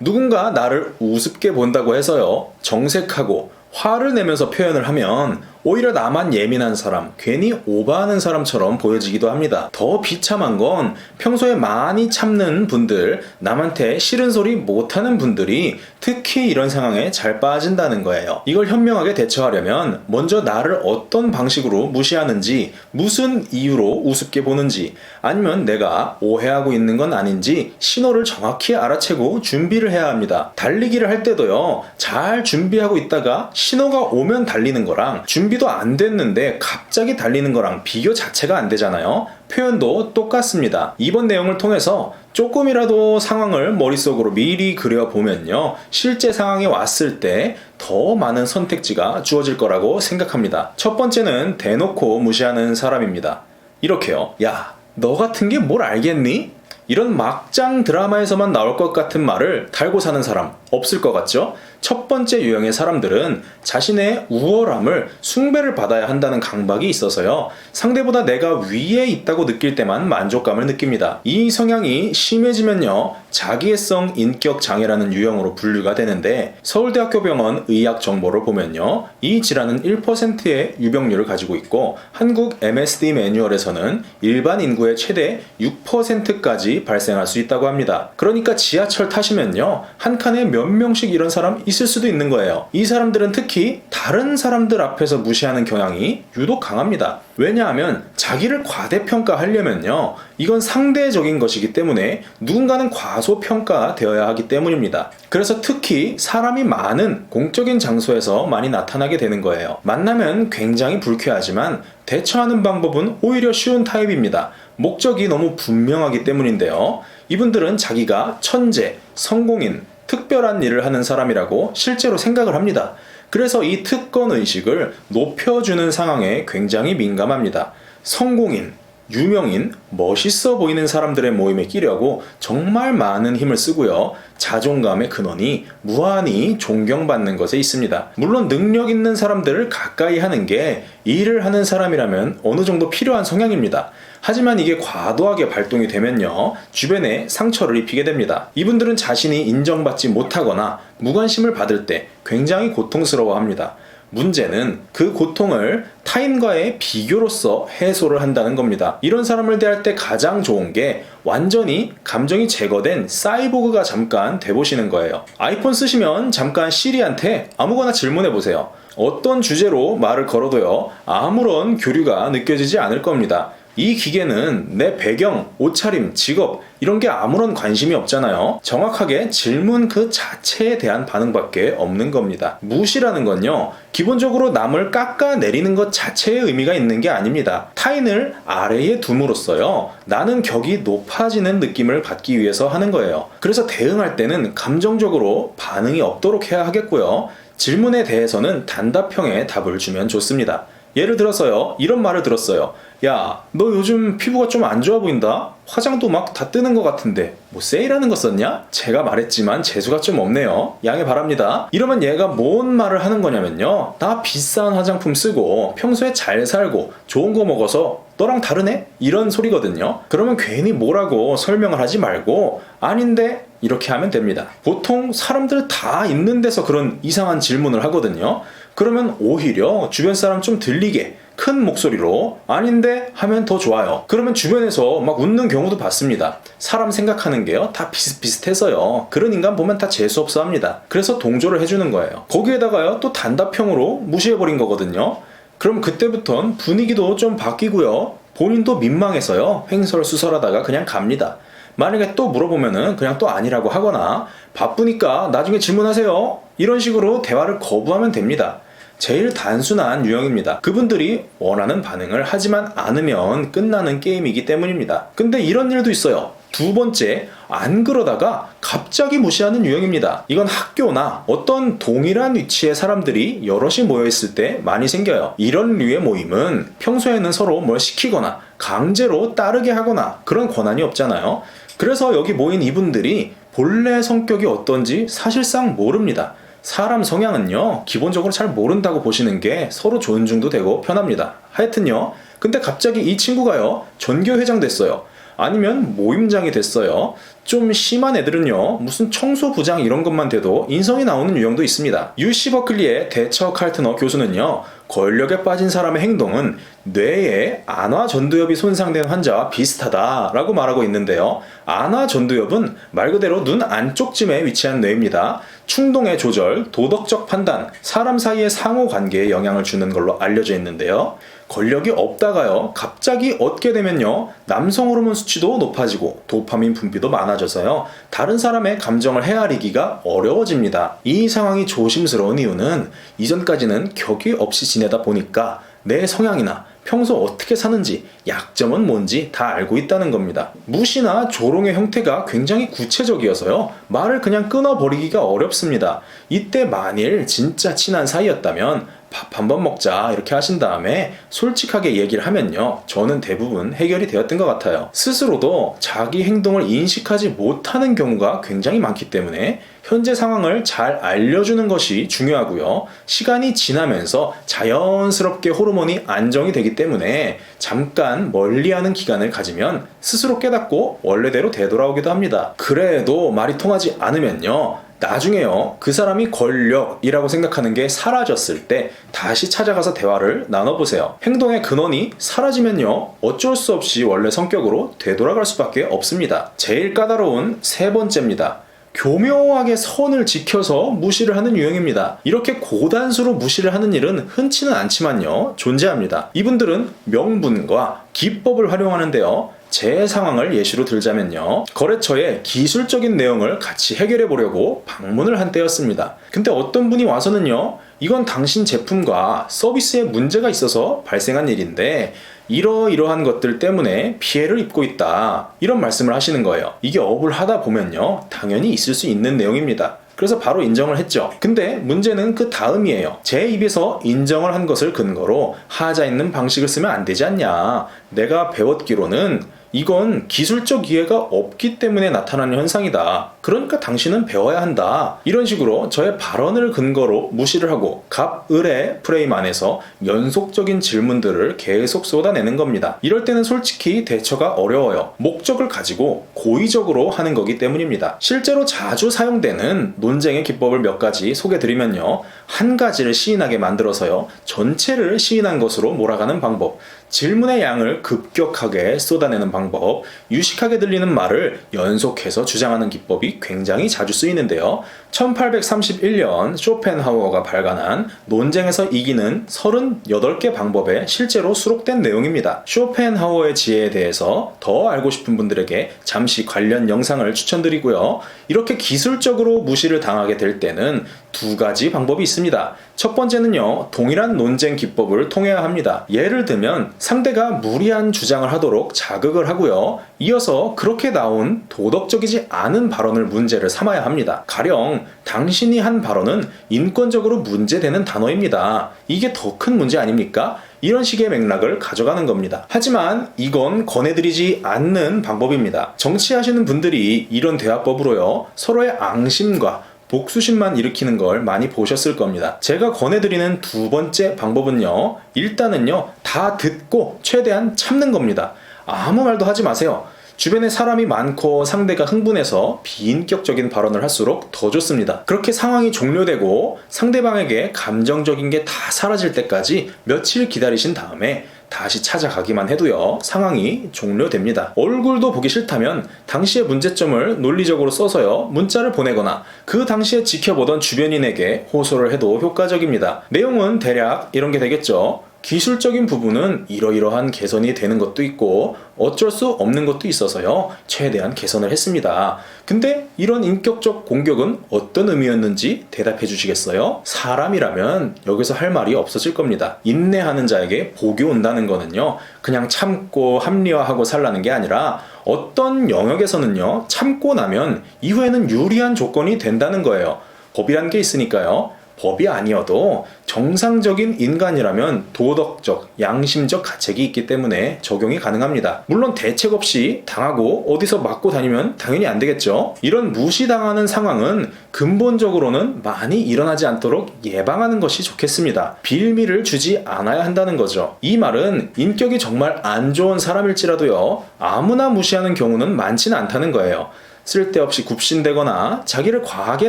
누군가 나를 우습게 본다고 해서요, 정색하고 화를 내면서 표현을 하면 오히려 나만 예민한 사람, 괜히 오버하는 사람처럼 보여지기도 합니다. 더 비참한 건 평소에 많이 참는 분들, 남한테 싫은 소리 못하는 분들이 특히 이런 상황에 잘 빠진다는 거예요. 이걸 현명하게 대처하려면 먼저 나를 어떤 방식으로 무시하는지, 무슨 이유로 우습게 보는지, 아니면 내가 오해하고 있는 건 아닌지 신호를 정확히 알아채고 준비를 해야 합니다. 달리기를 할 때도요, 잘 준비하고 있다가 신호가 오면 달리는 거랑 준비도 안 됐는데 갑자기 달리는 거랑 비교 자체가 안 되잖아요. 표현도 똑같습니다. 이번 내용을 통해서 조금이라도 상황을 머릿속으로 미리 그려보면요, 실제 상황에 왔을 때 더 많은 선택지가 주어질 거라고 생각합니다. 첫 번째는 대놓고 무시하는 사람입니다. 이렇게요. 야, 너 같은 게 뭘 알겠니? 이런 막장 드라마에서만 나올 것 같은 말을 달고 사는 사람 없을 것 같죠? 첫 번째 유형의 사람들은 자신의 우월함을 숭배를 받아야 한다는 강박이 있어서요, 상대보다 내가 위에 있다고 느낄 때만 만족감을 느낍니다. 이 성향이 심해지면요, 자기애성 인격 장애라는 유형으로 분류가 되는데, 서울대학교 병원 의학 정보를 보면요, 이 질환은 1%의 유병률을 가지고 있고 한국 MSD 매뉴얼에서는 일반 인구의 최대 6%까지 발생할 수 있다고 합니다. 그러니까 지하철 타시면요, 한 칸에 몇 명씩 이런 사람 있을 수도 있는 거예요. 이 사람들은 특히 다른 사람들 앞에서 무시하는 경향이 유독 강합니다. 왜냐하면 자기를 과대평가하려면요, 이건 상대적인 것이기 때문에 누군가는 과소평가되어야 하기 때문입니다. 그래서 특히 사람이 많은 공적인 장소에서 많이 나타나게 되는 거예요. 만나면 굉장히 불쾌하지만 대처하는 방법은 오히려 쉬운 타입입니다. 목적이 너무 분명하기 때문인데요, 이분들은 자기가 천재, 성공인, 특별한 일을 하는 사람이라고 실제로 생각을 합니다. 그래서 이 특권의식을 높여주는 상황에 굉장히 민감합니다. 성공인, 유명인, 멋있어 보이는 사람들의 모임에 끼려고 정말 많은 힘을 쓰고요, 자존감의 근원이 무한히 존경받는 것에 있습니다. 물론 능력 있는 사람들을 가까이 하는 게 일을 하는 사람이라면 어느 정도 필요한 성향입니다. 하지만 이게 과도하게 발동이 되면요, 주변에 상처를 입히게 됩니다. 이분들은 자신이 인정받지 못하거나 무관심을 받을 때 굉장히 고통스러워합니다. 문제는 그 고통을 타인과의 비교로서 해소를 한다는 겁니다. 이런 사람을 대할 때 가장 좋은 게 완전히 감정이 제거된 사이보그가 잠깐 돼보시는 거예요. 아이폰 쓰시면 잠깐 시리한테 아무거나 질문해보세요. 어떤 주제로 말을 걸어도요, 아무런 교류가 느껴지지 않을 겁니다. 이 기계는 내 배경, 옷차림, 직업 이런 게 아무런 관심이 없잖아요. 정확하게 질문 그 자체에 대한 반응밖에 없는 겁니다. 무시라는 건요, 기본적으로 남을 깎아내리는 것 자체의 의미가 있는 게 아닙니다. 타인을 아래에 둠으로써요, 나는 격이 높아지는 느낌을 받기 위해서 하는 거예요. 그래서 대응할 때는 감정적으로 반응이 없도록 해야 하겠고요, 질문에 대해서는 단답형의 답을 주면 좋습니다. 예를 들어서요, 이런 말을 들었어요. 야, 너 요즘 피부가 좀 안 좋아 보인다? 화장도 막 다 뜨는 것 같은데 뭐 세일하는 거 썼냐? 제가 말했지만 재수가 좀 없네요. 양해 바랍니다. 이러면 얘가 뭔 말을 하는 거냐면요, 나 비싼 화장품 쓰고 평소에 잘 살고 좋은 거 먹어서 너랑 다르네? 이런 소리거든요. 그러면 괜히 뭐라고 설명을 하지 말고 아닌데 이렇게 하면 됩니다. 보통 사람들 다 있는 데서 그런 이상한 질문을 하거든요. 그러면 오히려 주변 사람 좀 들리게 큰 목소리로 아닌데 하면 더 좋아요. 그러면 주변에서 막 웃는 경우도 봤습니다. 사람 생각하는 게요, 다 비슷비슷해서요, 그런 인간 보면 다 재수없어 합니다. 그래서 동조를 해주는 거예요. 거기에다가요, 또 단답형으로 무시해버린 거거든요. 그럼 그때부턴 분위기도 좀 바뀌고요, 본인도 민망해서요, 횡설수설하다가 그냥 갑니다. 만약에 또 물어보면은 그냥 또 아니라고 하거나 바쁘니까 나중에 질문하세요, 이런 식으로 대화를 거부하면 됩니다. 제일 단순한 유형입니다. 그분들이 원하는 반응을 하지만 않으면 끝나는 게임이기 때문입니다. 근데 이런 일도 있어요. 두 번째, 안 그러다가 갑자기 무시하는 유형입니다. 이건 학교나 어떤 동일한 위치의 사람들이 여럿이 모여있을 때 많이 생겨요. 이런 류의 모임은 평소에는 서로 뭘 시키거나 강제로 따르게 하거나 그런 권한이 없잖아요. 그래서 여기 모인 이분들이 본래 성격이 어떤지 사실상 모릅니다. 사람 성향은요, 기본적으로 잘 모른다고 보시는 게 서로 존중도 되고 편합니다. 하여튼요, 근데 갑자기 이 친구가요, 전교회장 됐어요. 아니면 모임장이 됐어요. 좀 심한 애들은요, 무슨 청소부장 이런 것만 돼도 인성이 나오는 유형도 있습니다. UC 버클리의 대처 칼트너 교수는요, 권력에 빠진 사람의 행동은 뇌의 안화전두엽이 손상된 환자와 비슷하다라고 말하고 있는데요. 안화전두엽은 말 그대로 눈 안쪽쯤에 위치한 뇌입니다. 충동의 조절, 도덕적 판단, 사람 사이의 상호관계에 영향을 주는 걸로 알려져 있는데요. 권력이 없다가요, 갑자기 얻게 되면요, 남성 호르몬 수치도 높아지고 도파민 분비도 많아져서요, 다른 사람의 감정을 헤아리기가 어려워집니다. 이 상황이 조심스러운 이유는 이전까지는 격이 없이 지내다 보니까 내 성향이나 평소 어떻게 사는지, 약점은 뭔지 다 알고 있다는 겁니다. 무시나 조롱의 형태가 굉장히 구체적이어서요, 말을 그냥 끊어버리기가 어렵습니다. 이때 만일 진짜 친한 사이였다면 밥 한번 먹자 이렇게 하신 다음에 솔직하게 얘기를 하면요, 저는 대부분 해결이 되었던 것 같아요. 스스로도 자기 행동을 인식하지 못하는 경우가 굉장히 많기 때문에 현재 상황을 잘 알려주는 것이 중요하고요. 시간이 지나면서 자연스럽게 호르몬이 안정이 되기 때문에 잠깐 멀리하는 기간을 가지면 스스로 깨닫고 원래대로 되돌아오기도 합니다. 그래도 말이 통하지 않으면요, 나중에요, 그 사람이 권력이라고 생각하는 게 사라졌을 때 다시 찾아가서 대화를 나눠보세요. 행동의 근원이 사라지면요, 어쩔 수 없이 원래 성격으로 되돌아갈 수밖에 없습니다. 제일 까다로운 세 번째입니다. 교묘하게 선을 지켜서 무시를 하는 유형입니다. 이렇게 고단수로 무시를 하는 일은 흔치는 않지만요, 존재합니다. 이분들은 명분과 기법을 활용하는데요, 제 상황을 예시로 들자면요, 거래처의 기술적인 내용을 같이 해결해 보려고 방문을 한 때였습니다. 근데 어떤 분이 와서는요, 이건 당신 제품과 서비스에 문제가 있어서 발생한 일인데 이러이러한 것들 때문에 피해를 입고 있다, 이런 말씀을 하시는 거예요. 이게 업을 하다 보면요, 당연히 있을 수 있는 내용입니다. 그래서 바로 인정을 했죠. 근데 문제는 그 다음이에요. 제 입에서 인정을 한 것을 근거로 하자 있는 방식을 쓰면 안 되지 않냐, 내가 배웠기로는 이건 기술적 이해가 없기 때문에 나타나는 현상이다, 그러니까 당신은 배워야 한다, 이런 식으로 저의 발언을 근거로 무시를 하고 갑을의 프레임 안에서 연속적인 질문들을 계속 쏟아내는 겁니다. 이럴 때는 솔직히 대처가 어려워요. 목적을 가지고 고의적으로 하는 거기 때문입니다. 실제로 자주 사용되는 논쟁의 기법을 몇 가지 소개드리면요, 한 가지를 시인하게 만들어서요, 전체를 시인한 것으로 몰아가는 방법, 질문의 양을 급격하게 쏟아내는 방법, 유식하게 들리는 말을 연속해서 주장하는 기법이 굉장히 자주 쓰이는데요. 1831년 쇼펜하우어가 발간한 논쟁에서 이기는 38개 방법에 실제로 수록된 내용입니다. 쇼펜하우어의 지혜에 대해서 더 알고 싶은 분들에게 잠시 관련 영상을 추천드리고요. 이렇게 기술적으로 무시를 당하게 될 때는 두 가지 방법이 있습니다. 첫 번째는요, 동일한 논쟁 기법을 통해야 합니다. 예를 들면 상대가 무리한 주장을 하도록 자극을 하고요, 이어서 그렇게 나온 도덕적이지 않은 발언을 문제를 삼아야 합니다. 가령 당신이 한 발언은 인권적으로 문제되는 단어입니다, 이게 더 큰 문제 아닙니까? 이런 식의 맥락을 가져가는 겁니다. 하지만 이건 권해드리지 않는 방법입니다. 정치하시는 분들이 이런 대화법으로요, 서로의 앙심과 복수심만 일으키는 걸 많이 보셨을 겁니다. 제가 권해드리는 두 번째 방법은요, 일단은요, 다 듣고 최대한 참는 겁니다. 아무 말도 하지 마세요. 주변에 사람이 많고 상대가 흥분해서 비인격적인 발언을 할수록 더 좋습니다. 그렇게 상황이 종료되고 상대방에게 감정적인 게 다 사라질 때까지 며칠 기다리신 다음에 다시 찾아가기만 해도요, 상황이 종료됩니다. 얼굴도 보기 싫다면 당시의 문제점을 논리적으로 써서요, 문자를 보내거나 그 당시에 지켜보던 주변인에게 호소를 해도 효과적입니다. 내용은 대략 이런 게 되겠죠. 기술적인 부분은 이러이러한 개선이 되는 것도 있고 어쩔 수 없는 것도 있어서요, 최대한 개선을 했습니다. 근데 이런 인격적 공격은 어떤 의미였는지 대답해 주시겠어요? 사람이라면 여기서 할 말이 없어질 겁니다. 인내하는 자에게 복이 온다는 거는요, 그냥 참고 합리화하고 살라는 게 아니라 어떤 영역에서는요, 참고 나면 이후에는 유리한 조건이 된다는 거예요. 법이란 게 있으니까요. 법이 아니어도 정상적인 인간이라면 도덕적, 양심적 가책이 있기 때문에 적용이 가능합니다. 물론 대책 없이 당하고 어디서 맞고 다니면 당연히 안 되겠죠. 이런 무시당하는 상황은 근본적으로는 많이 일어나지 않도록 예방하는 것이 좋겠습니다. 빌미를 주지 않아야 한다는 거죠. 이 말은 인격이 정말 안 좋은 사람일지라도요, 아무나 무시하는 경우는 많지는 않다는 거예요. 쓸데없이 굽신대거나 자기를 과하게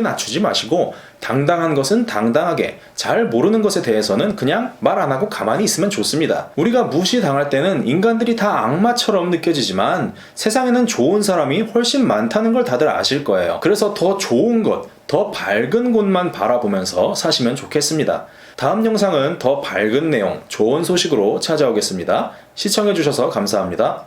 낮추지 마시고 당당한 것은 당당하게, 잘 모르는 것에 대해서는 그냥 말 안 하고 가만히 있으면 좋습니다. 우리가 무시당할 때는 인간들이 다 악마처럼 느껴지지만 세상에는 좋은 사람이 훨씬 많다는 걸 다들 아실 거예요. 그래서 더 좋은 것, 더 밝은 곳만 바라보면서 사시면 좋겠습니다. 다음 영상은 더 밝은 내용, 좋은 소식으로 찾아오겠습니다. 시청해주셔서 감사합니다.